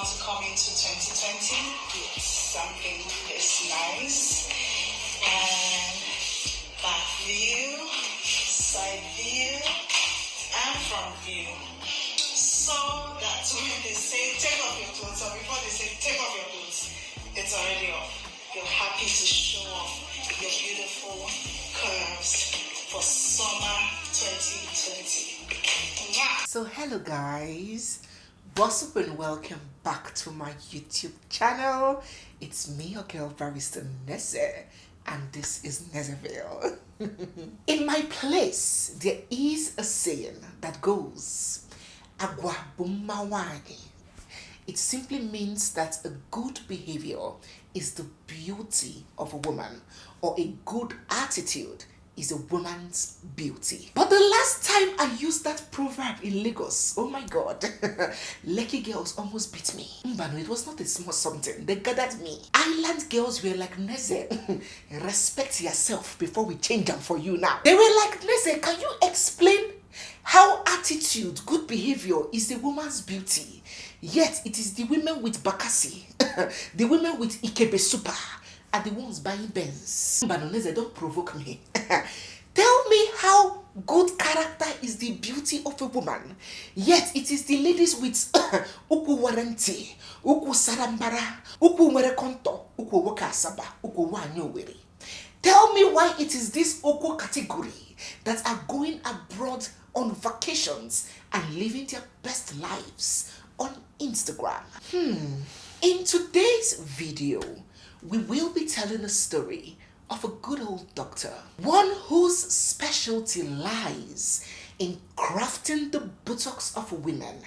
want to come into 2020 with something this nice. And back view, side view, and front view. So that when they say take off your clothes, or before they say take off your clothes, it's already off. You're happy to show off your beautiful curves for summer 2020. Yeah. So hello guys, what's up and welcome back to my YouTube channel. It's me, your girl Barrister Neze, and this is Nezeville. In my place, there is a saying that goes, Agwa bumawani. It simply means that a good behavior is the beauty of a woman, or a good attitude is a woman's beauty. But the last time I used that proverb in Lagos, oh my god, Lekki girls almost beat me. But it was not a small something. They gathered me. Island girls were like, Neze, respect yourself before we change them for you now. They were like, Neze, can you explain how attitude, good behavior is the woman's beauty? Yet it is the women with Bakasi, the women with Ikebe Super, are the ones buying Benz. But Neze, don't provoke me. Tell me how good character is the beauty of a woman, yet it is the ladies with uku warranty, uku sarambara, uku werekonto, uku wakasaba, uku wanyoweri. Tell me why it is this uku category that are going abroad on vacations and living their best lives on Instagram. In today's video, we will be telling a story of a good old doctor, one whose specialty lies in crafting the buttocks of women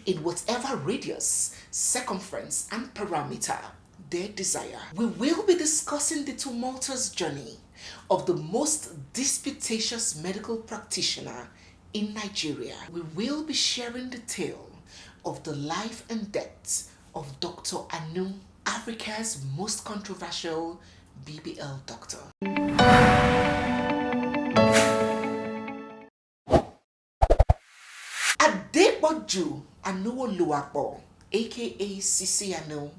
in whatever radius, circumference, and parameter they desire. We will be discussing the tumultuous journey of the most disputatious medical practitioner in Nigeria. We will be sharing the tale of the life and death of Dr. Anu, Africa's most controversial BBL doctor. Adeboju Anuoluwapo, aka Sisi Anu,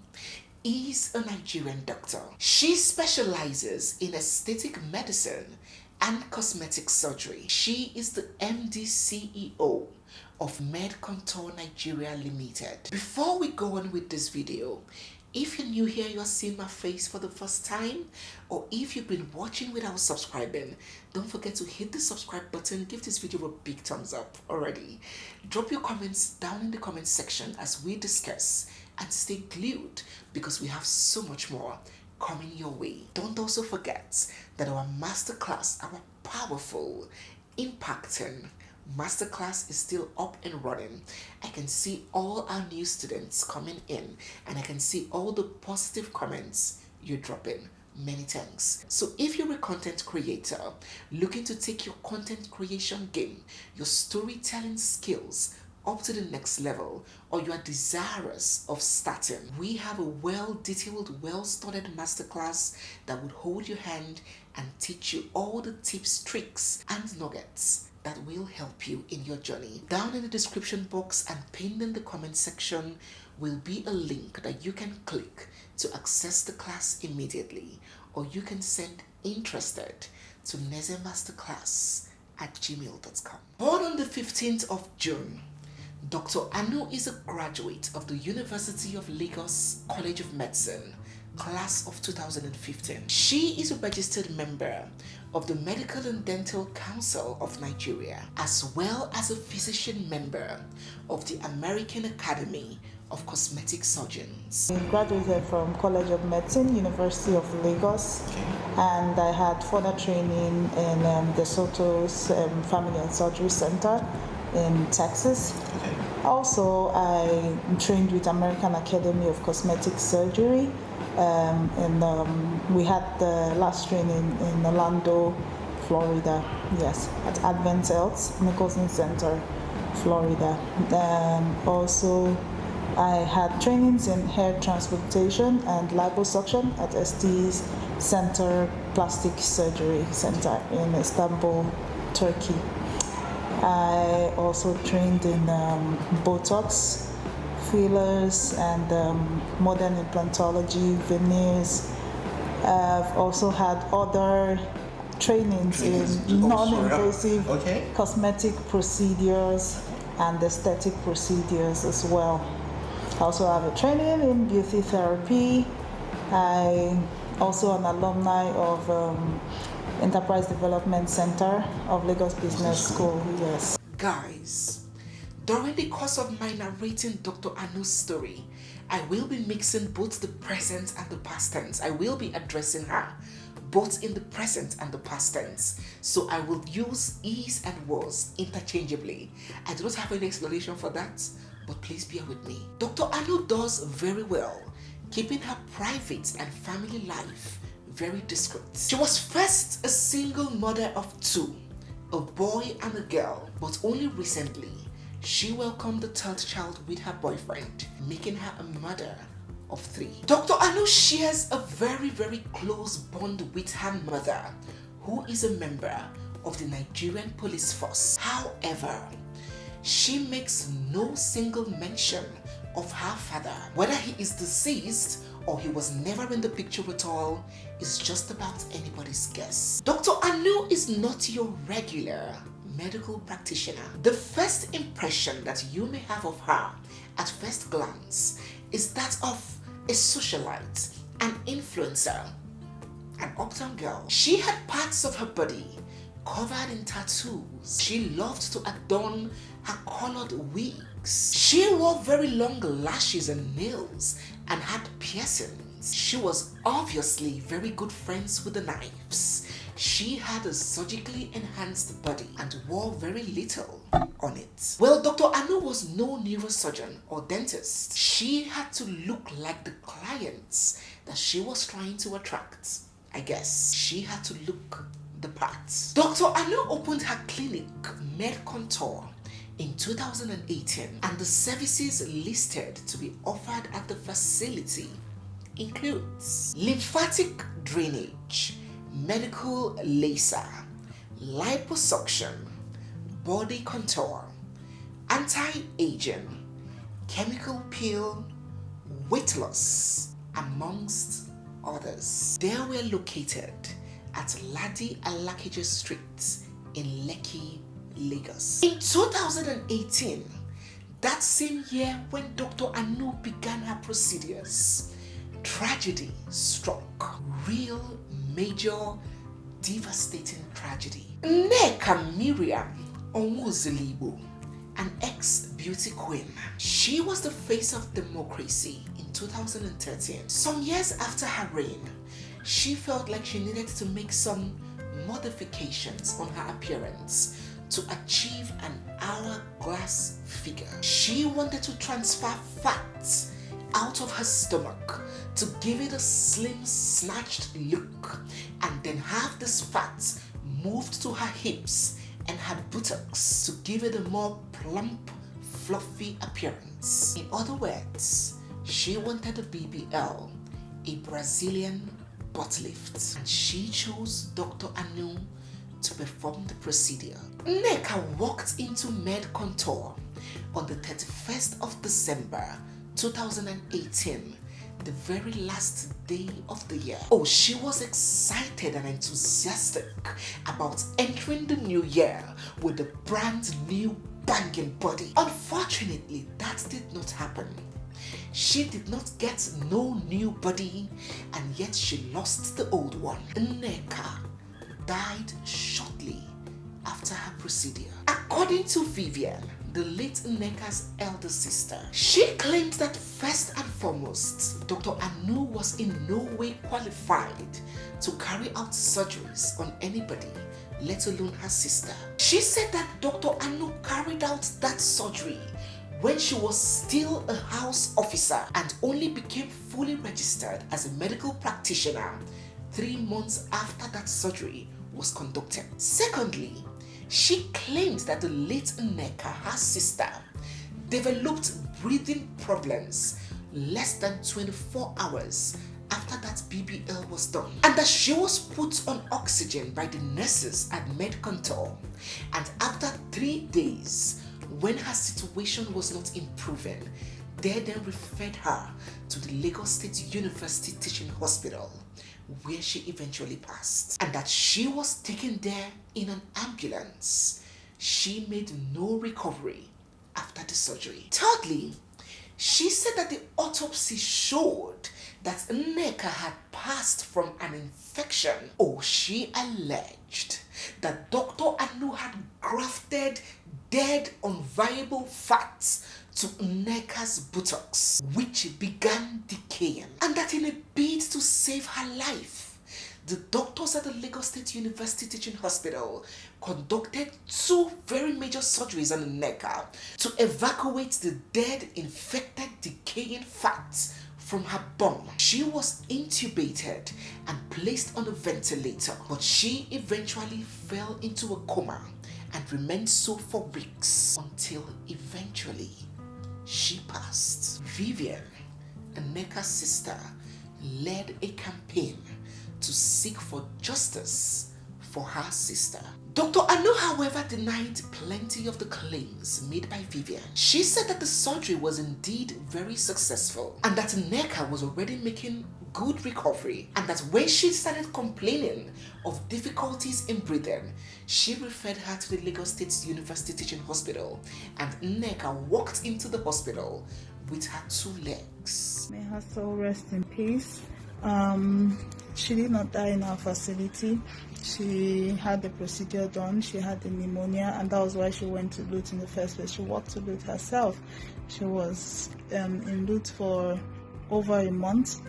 is a Nigerian doctor. She specializes in aesthetic medicine and cosmetic surgery. She is the MD CEO of MedContour Nigeria Limited. Before we go on with this video, if you're new here, you're seeing my face for the first time, or if you've been watching without subscribing, don't forget to hit the subscribe button, give this video a big thumbs up already. Drop your comments down in the comment section as we discuss, and stay glued because we have so much more coming your way. Don't also forget that our masterclass, our powerful, impacting masterclass is still up and running. I can see all our new students coming in, and I can see all the positive comments you're dropping. Many thanks. So if you're a content creator looking to take your content creation game, your storytelling skills up to the next level, or you are desirous of starting, we have a well-detailed, well-studied masterclass that would hold your hand and teach you all the tips, tricks, and nuggets that will help you in your journey. Down in the description box and pinned in the comment section will be a link that you can click to access the class immediately, or you can send interested to nezemasterclass@gmail.com. Born on the 15th of June, Dr. Anu is a graduate of the University of Lagos College of Medicine, class of 2015. She is a registered member of the Medical and Dental Council of Nigeria, as well as a physician member of the American Academy of Cosmetic Surgeons. I graduated from College of Medicine, University of Lagos, and I had further training in the Soto's Family and Surgery Center in Texas. Also, I trained with American Academy of Cosmetic Surgery, and we had the last training in Orlando, Florida, yes, at Advent Health Nicholson Center, Florida. Also, I had trainings in hair transplantation and liposuction at ST's Center Plastic Surgery Center in Istanbul, Turkey. I also trained in Botox, fillers and modern implantology, veneers. I've also had other trainings in non-invasive cosmetic procedures and aesthetic procedures as well. I also have a training in beauty therapy. I also an alumni of Enterprise Development Center of Lagos Business School. Yes. Guys, during the course of my narrating Dr. Anu's story, I will be mixing both the present and the past tense. I will be addressing her both in the present and the past tense. So I will use is and was interchangeably. I do not have any explanation for that, but please bear with me. Dr. Anu does very well keeping her private and family life very discreet. She was first a single mother of two, a boy and a girl, but only recently she welcomed the third child with her boyfriend, making her a mother of three. Dr. Anu shares a very, very close bond with her mother, who is a member of the Nigerian police force. However, she makes no single mention of her father. Whether he is deceased or he was never in the picture at all is just about anybody's guess. Dr. Anu is not your regular medical practitioner. The first impression that you may have of her at first glance is that of a socialite, an influencer, an uptown girl. She had parts of her body covered in tattoos. She loved to adorn her colored wigs. She wore very long lashes and nails and had piercings. She was obviously very good friends with the knives. She had a surgically enhanced body and wore very little on it. Well, Dr. Anu was no neurosurgeon or dentist. She had to look like the clients that she was trying to attract. I guess she had to look the part. Dr. Anu opened her clinic, MedContour, in 2018, and the services listed to be offered at the facility includes lymphatic drainage, medical laser, liposuction, body contour, anti-aging, chemical peel, weight loss, amongst others. They were located at Ladi Alakije Street in Lekki, Lagos. In 2018, that same year when Dr. Anu began her procedures, tragedy struck. Real, major, devastating tragedy. Nneka Miriam Onwuzelibo, an ex-beauty queen. She was the face of democracy in 2013. Some years after her reign, she felt like she needed to make some modifications on her appearance to achieve an hourglass figure. She wanted to transfer fat out of her stomach to give it a slim, snatched look, and then have this fat moved to her hips and her buttocks to give it a more plump, fluffy appearance. In other words, she wanted a BBL, a Brazilian butt lift, and she chose Dr. Anu to perform the procedure. Nneka walked into MedContour on the 31st of December 2018, the very last day of the year. Oh, she was excited and enthusiastic about entering the new year with a brand new banging body. Unfortunately, that did not happen. She did not get no new body, and yet she lost the old one. Nneka died shortly after her procedure. According to Vivian, the late Nneka's elder sister, she claimed that first and foremost, Dr. Anu was in no way qualified to carry out surgeries on anybody, let alone her sister. She said that Dr. Anu carried out that surgery when she was still a house officer and only became fully registered as a medical practitioner 3 months after that surgery was conducted. Secondly, she claimed that the late Nneka, her sister, developed breathing problems less than 24 hours after that BBL was done, and that she was put on oxygen by the nurses at MedContour, and after 3 days, when her situation was not improving, They then referred her to the Lagos State University Teaching Hospital, where she eventually passed, and that she was taken there in an ambulance. She made no recovery after the surgery. Thirdly, she said that the autopsy showed that Nneka had passed from an infection. Oh, she alleged that Dr. Anu had grafted dead unviable fats to Nneka's buttocks, which began decaying, and that in a bid to save her life, the doctors at the Lagos State University Teaching Hospital conducted 2 very major surgeries on Nneka to evacuate the dead, infected, decaying fats from her bum. She was intubated and placed on a ventilator, but she eventually fell into a coma and remained so for weeks until eventually she passed. Vivian, Nneka's sister, led a campaign to seek for justice for her sister. Dr. Anu, however, denied plenty of the claims made by Vivian. She said that the surgery was indeed very successful and that Nneka was already making good recovery, and that when she started complaining of difficulties in breathing, she referred her to the Lagos State University Teaching Hospital, and Nneka walked into the hospital with her 2 legs. May her soul rest in peace. She did not die in our facility. She had the procedure done. She had the pneumonia, and that was why she went to Lut in the first place. She walked to Lut herself. She was in Lut for over a month.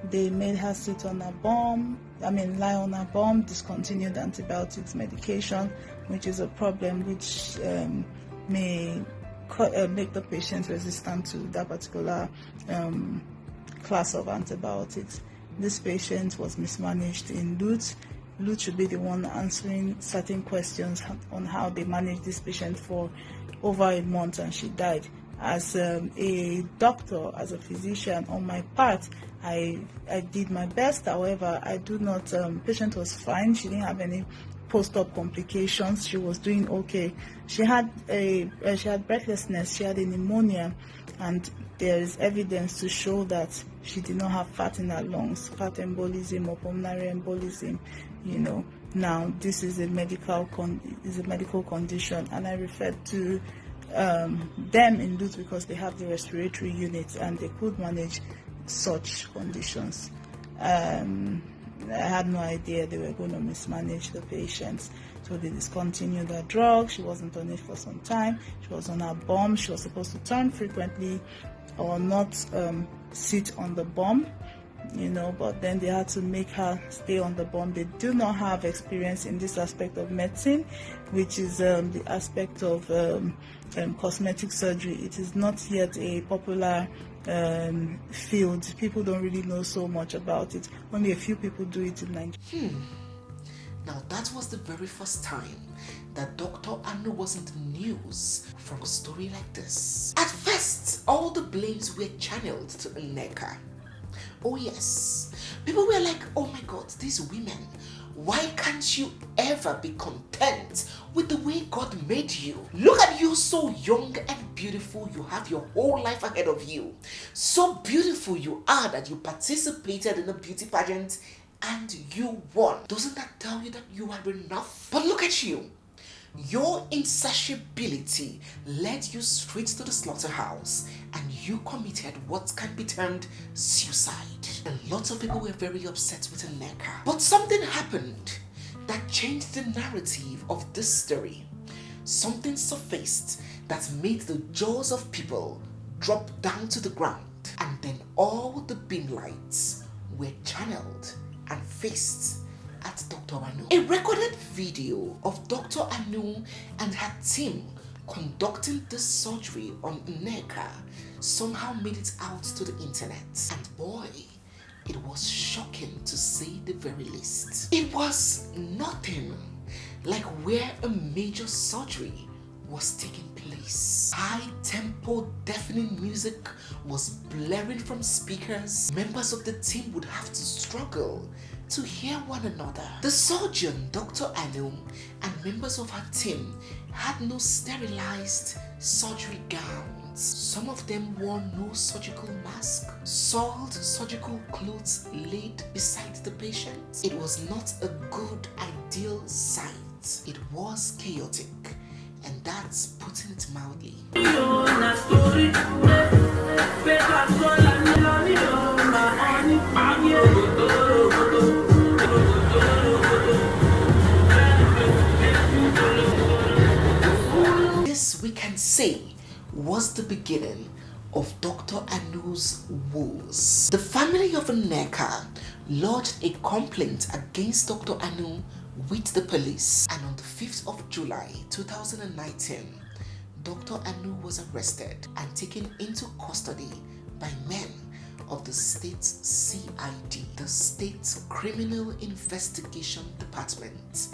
They made her sit on a lie on a bum, discontinued antibiotics medication, which is a problem which may make the patient resistant to that particular class of antibiotics. This patient was mismanaged in Lut. Lut should be the one answering certain questions on how they managed this patient for over a month, and she died. As a doctor, as a physician, on my part, I did my best. However, I do not. Patient was fine. She didn't have any post-op complications. She was doing okay. She had breathlessness. She had a pneumonia, and there is evidence to show that she did not have fat in her lungs, fat embolism or pulmonary embolism. Now this is a medical condition, and I referred to them in Lut because they have the respiratory unit and they could manage such conditions. I had no idea they were going to mismanage the patients, so they discontinued her drug. She wasn't on it for some time. She was on her bum. She was supposed to turn frequently or not sit on the bum, but then they had to make her stay on the bum. They do not have experience in this aspect of medicine, which is the aspect of cosmetic surgery. It is not yet a popular field. People don't really know so much about it. Only a few people do it in Nigeria. Now that was the very first time that Dr. Anu was in the news for a story like this. At first, all the blames were channeled to Nneka. Oh yes, people were like, oh my God, these women, why can't you ever be content with the way God made you? Look at you, so young and beautiful. You have your whole life ahead of you. So beautiful you are that you participated in a beauty pageant and you won. Doesn't that tell you that you are enough? But look at you. Your insatiability led you straight to the slaughterhouse, and you committed what can be termed suicide. And lots of people were very upset with Nneka. But something happened that changed the narrative of this story. Something surfaced that made the jaws of people drop down to the ground, and then all the beam lights were channeled and faced at Dr. Anu. A recorded video of Dr. Anu and her team conducting this surgery on Nneka somehow made it out to the internet. And boy, it was shocking to say the very least. It was nothing like where a major surgery was taking place. High-tempo, deafening music was blaring from speakers. Members of the team would have to struggle to hear one another. The surgeon, Dr. Anu, and members of her team had no sterilized surgery gowns. Some of them wore no surgical mask, soiled surgical clothes laid beside the patient. It was not a good, ideal sight. It was chaotic, and that's putting it mildly. This, we can say, was the beginning of Dr. Anu's woes. The family of Nneka lodged a complaint against Dr. Anu with the police, and on the 5th of July 2019, Dr. Anu was arrested and taken into custody by men of the state's CID, the State Criminal Investigation Department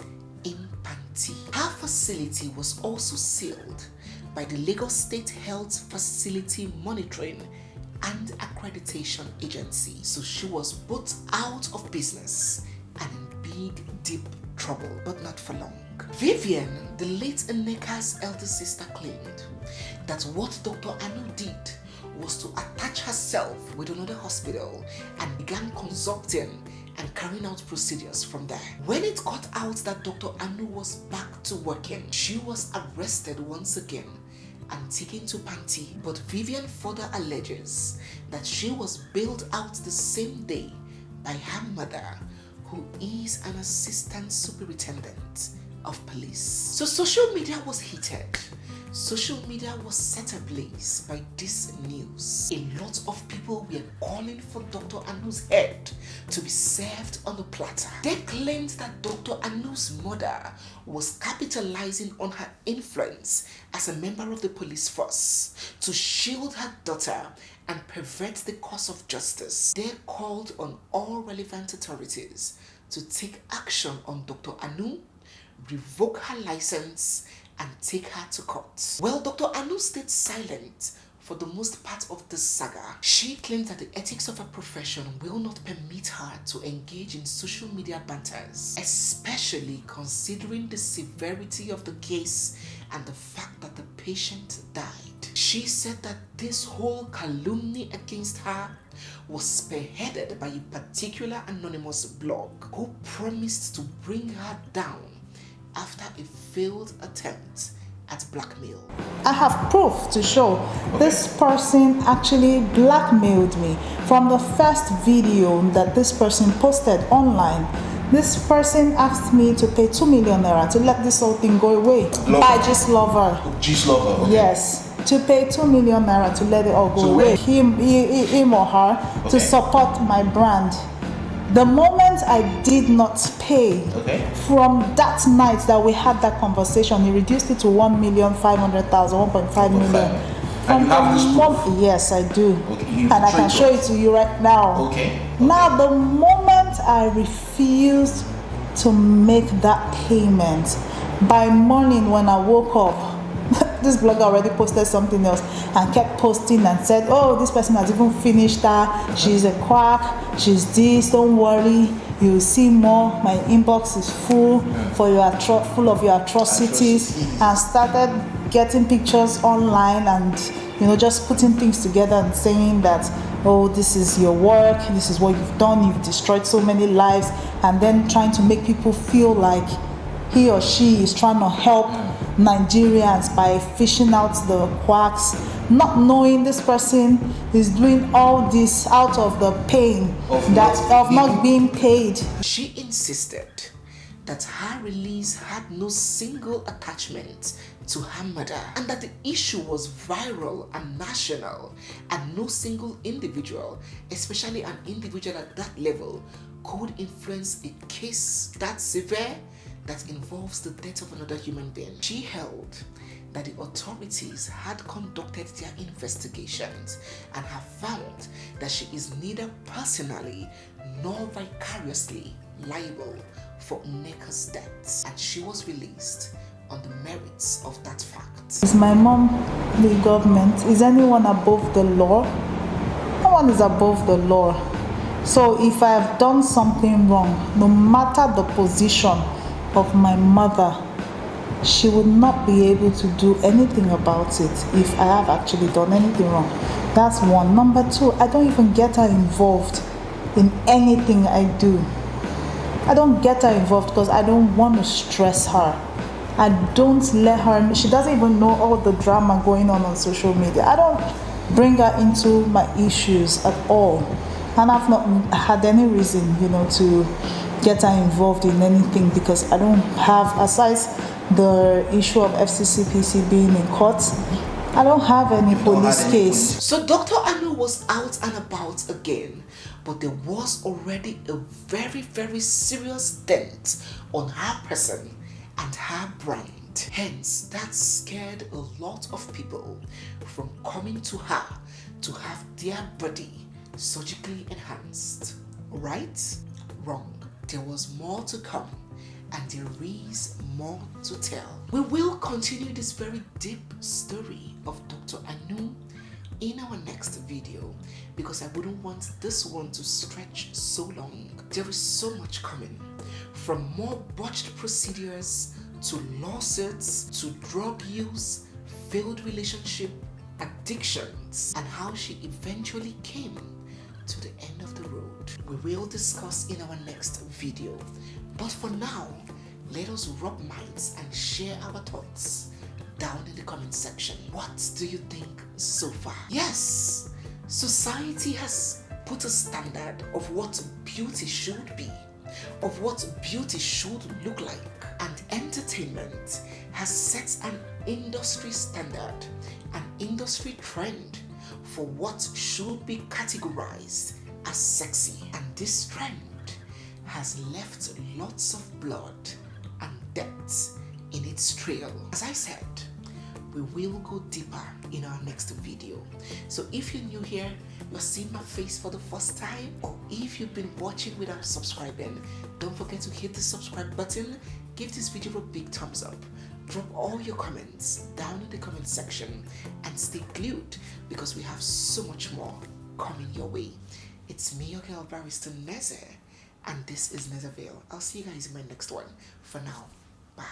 in Panti. Her facility was also sealed by the Lagos State Health Facility Monitoring and Accreditation Agency, so she was both out of business and in big, deep trouble, but not for long. Vivian, the late Nneka's elder sister, claimed that what Dr. Anu did was to attach herself with another hospital and began consulting and carrying out procedures from there. When it got out that Dr. Anu was back to working, she was arrested once again and taken to Panti, but Vivian further alleges that she was bailed out the same day by her mother, who is an assistant superintendent of police. So social media was heated. Social media was set ablaze by this news. A lot of people were calling for Dr. Anu's head to be served on a platter. They claimed that Dr. Anu's mother was capitalizing on her influence as a member of the police force to shield her daughter and pervert the course of justice. They called on all relevant authorities to take action on Dr. Anu, revoke her license, and take her to court. Well, Dr. Anu stayed silent for the most part of this saga. She claimed that the ethics of her profession will not permit her to engage in social media banters, especially considering the severity of the case and the fact that the patient died. She said that this whole calumny against her was spearheaded by a particular anonymous blog who promised to bring her down after a failed attempt at blackmail. I have proof to show this person actually blackmailed me. From the first video that this person posted online, this person asked me to pay 2 million naira to let this whole thing go away. By Gist Lover. Gist Lover, okay. Yes. To pay 2 million naira to let it all go away. Him or her to support my brand. The moment I did not pay, from that night that we had that conversation, he reduced it to 1,500,000, 1.5 million. And you have this proof? Yes, I do. Okay. And I can show it to you right now. Okay. Now, the moment I refused to make that payment, by morning when I woke up, this blogger already posted something else and kept posting and said, oh, this person has even finished her, she's a quack, she's this, don't worry, you'll see more, my inbox is full full of your atrocities, and started getting pictures online and just putting things together and saying that, oh, this is your work, this is what you've done, you've destroyed so many lives, and then trying to make people feel like he or she is trying to help Nigerians by fishing out the quacks, not knowing this person is doing all this out of the pain of not being paid. She insisted that her release had no single attachment to her mother, and that the issue was viral and national, and no single individual, especially an individual at that level, could influence a case that severe that involves the death of another human being. She held that the authorities had conducted their investigations and have found that she is neither personally nor vicariously liable for Nneka's death, and she was released on the merits of that fact. Is my mom the government? Is anyone above the law? No one is above the law. So if I have done something wrong, no matter the position of my mother, she would not be able to do anything about it if I have actually done anything wrong. That's one. Number two, I don't even get her involved in anything I do. I don't get her involved because I don't want to stress her. I don't let her, she doesn't even know all the drama going on social media. I don't bring her into my issues at all. And I've not had any reason, to get her involved in anything because I don't have, aside the issue of FCCPC being in court, I don't have any police case. So Dr. Anu was out and about again, but there was already a very, very serious dent on her person and her brand. Hence, that scared a lot of people from coming to her to have their body surgically enhanced. Right? Wrong. There was more to come, and there is more to tell. We will continue this very deep story of Dr. Anu in our next video because I wouldn't want this one to stretch so long. There is so much coming, from more botched procedures to lawsuits to drug use, failed relationship, addictions, and how she eventually came to the end of the road. We will discuss in our next video, but for now, let us rub minds and share our thoughts down in the comment section. What do you think so far? Yes, society has put a standard of what beauty should be, of what beauty should look like, and entertainment has set an industry standard, an industry trend for what should be categorized as sexy. And this trend has left lots of blood and death in its trail. As I said, we will go deeper in our next video. So if you're new here, you're seeing my face for the first time, or if you've been watching without subscribing, don't forget to hit the subscribe button, give this video a big thumbs up, drop all your comments down in the comment section, and stay glued because we have so much more coming your way. It's me, your girl, Barrister Neze, and this is Nezeville. I'll see you guys in my next one. For now, bye.